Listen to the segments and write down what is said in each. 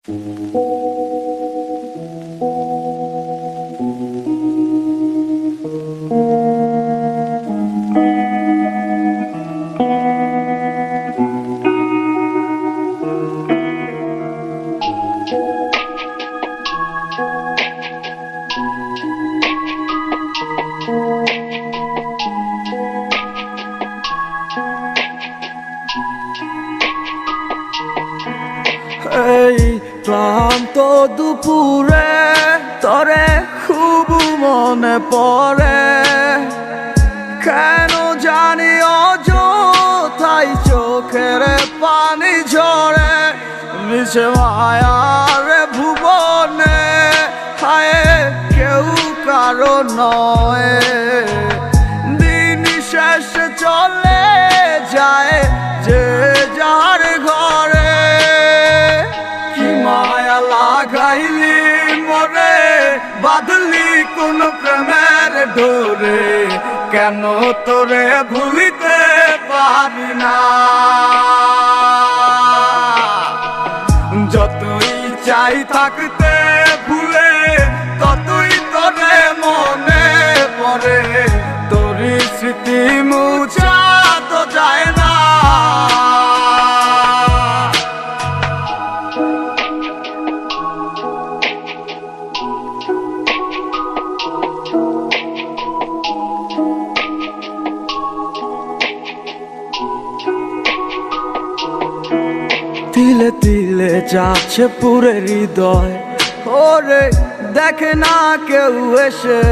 এই ক্লান্ত দুপুরে তরে খুব মনে পড়ে, কেন জানি অযথাই চোখের পানি ঝরে। মিছে মায়ার ভুবনে হায় কেউ কারো নয়, দিন শেষে চলে যায় যে যার ঘরে। কি মায়া লাগাইলি মরে, বাঁধলি কোন প্রেমের ডোরে, কেন তোরে ভুলিতে পারি না। যতই চাই থাকতে ভুলে, ততই তোরে মনে পড়ে, তোরই স্মৃতি মুছা তো যায় না। তিলে তিলে যাচ্ছে পুরে হৃদয়, ওরে দেখে না কেউ এসে।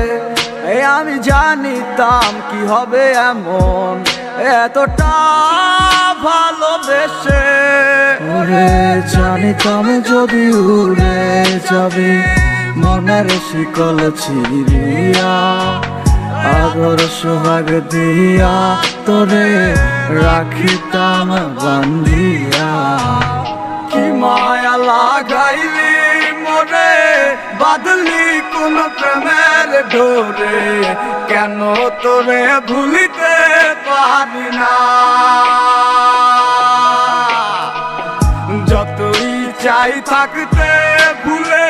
আমি জানিতাম কি হবে এমন, এতটা ভালোবেসে। ওরে জানিতাম যদি উড়ে যাবি মনের শিকল ছিড়িয়া, আদর সোহাগ দিয়া তোরে রাখিতাম বান্ধিয়া। কি মায়া লাগাইলি মরে, বাঁধলি কোন প্রেমের ডোরে, কেন তোরে ভুলিতে পারি না। যতই চাই থাকতে ভুলে,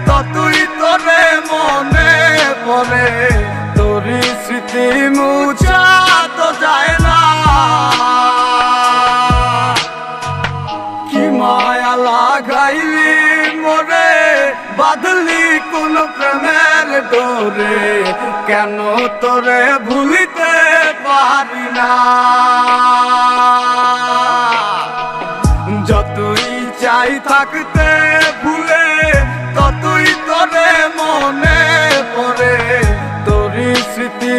ততই তোরে মনে পড়ে, তোরই স্মৃতি মুছা তো যায় না। কি মায়া লাগাইলি মরে, বাঁধলি কোন প্রেমের ডোরে, কেন তোরে ভুলিতে পারি না। যতই চাই থাকতে ভুলে, ততই তোরে মনে পড়ে, তোরই স্মৃতি